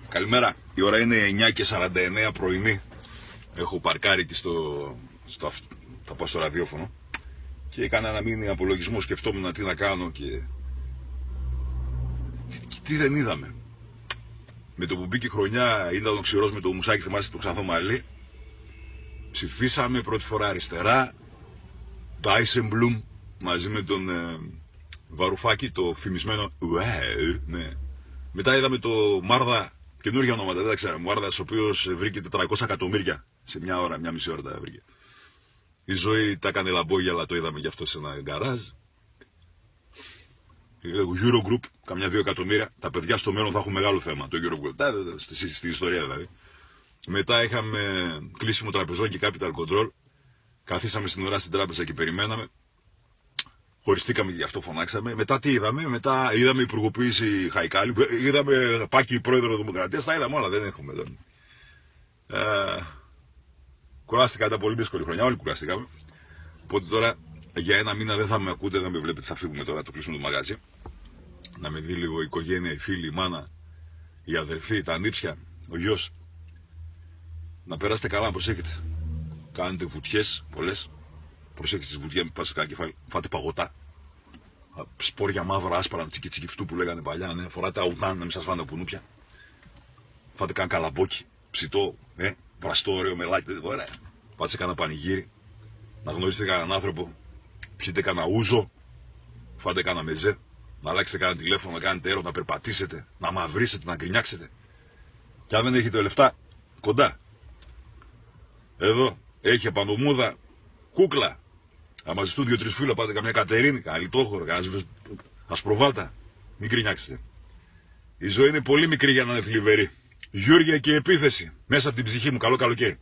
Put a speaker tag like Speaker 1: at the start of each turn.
Speaker 1: Καλημέρα. Η ώρα είναι 9:49 πρωινή. Έχω παρκάρει εκεί θα πάω στο ραδιόφωνο και έκανα ένα μήνυμα απολογισμό. Σκεφτόμουν τι να κάνω και τι δεν είδαμε. Με το που μπήκε η χρονιά, ήταν ο Ξηρός με το Μουσάκι, θυμάστε το Ξανθό Μαλλί. Ψηφίσαμε πρώτη φορά αριστερά. Το Άισεμπλουμ μαζί με τον Βαρουφάκη, το φημισμένο. Ναι. Μετά είδαμε το Μάρδα, καινούργια ονόματα, δεν τα ξέραμε. Μάρδας, ο οποίος βρήκε 400 εκατομμύρια σε μια ώρα, μια μισή ώρα τα βρήκε. Η ζωή τα έκανε λαμπόγια, αλλά το είδαμε γι' αυτό σε ένα γκαράζ. Eurogroup, καμιά 2 εκατομμύρια. Τα παιδιά στο μέλλον θα έχουν μεγάλο θέμα. Το Eurogroup, στην ιστορία δηλαδή. Μετά είχαμε κλείσιμο τραπεζών και capital control. Καθίσαμε στην ώρα στην τράπεζα και περιμέναμε. Χωριστήκαμε και γι' αυτό φωνάξαμε. Μετά τι είδαμε? Μετά είδαμε υπουργοποίηση Χαϊκάλη. Είδαμε Πάκη πρόεδρο Δημοκρατίας. Τα είδαμε όλα, δεν έχουμε. Κουράστηκα, ήταν πολύ δύσκολη χρονιά. Όλοι κουράστηκαμε. Οπότε τώρα για ένα μήνα δεν θα με ακούτε, δεν με βλέπετε. Θα φύγουμε τώρα, το κλείσουμε το μαγάζι. Να με δει λίγο η οικογένεια, οι φίλοι, η μάνα, η αδερφή, τα ανήψια, ο γιος. Να περάσετε καλά, να προσέχετε. Κάνετε βουτιές πολλές. Προσέχετε στις βουτιές, μην πάτε κανένα κεφάλι. Φάτε παγωτά. Σπόρια μαύρα, άσπρα, τσικιτσικιφτού που λέγανε παλιά. Ναι. Φοράτε αουτάν, να μην σας φάνε κουνούπια. Φάτε κανένα καλαμπόκι, ψητό, βραστό, ωραίο μελάκι. Ωραία. Πάτε σε κανένα πανηγύρι. Να γνωρίσετε κανέναν άνθρωπο. Πιείτε κανένα ούζο. Φάτε κανένα μεζέ. Να αλλάξετε κανένα τηλέφωνο, να κάνετε έρωτα, να περπατήσετε, να μαυρίσετε, να γκρινιάξετε. Και αν δεν έχετε λεφτά, κοντά. Εδώ έχει απαντομούδα κούκλα. Θα μαζευτούν 2-3 φίλοι, πάτε καμιά Κατερίνη, κανένα Λιτόχωρο, κανένα Ασπροβάλτα. Μην κρινιάξετε. Η ζωή είναι πολύ μικρή για να είναι θλιβερή. Γιούργια και επίθεση. Μέσα από την ψυχή μου. Καλό καλοκαίρι.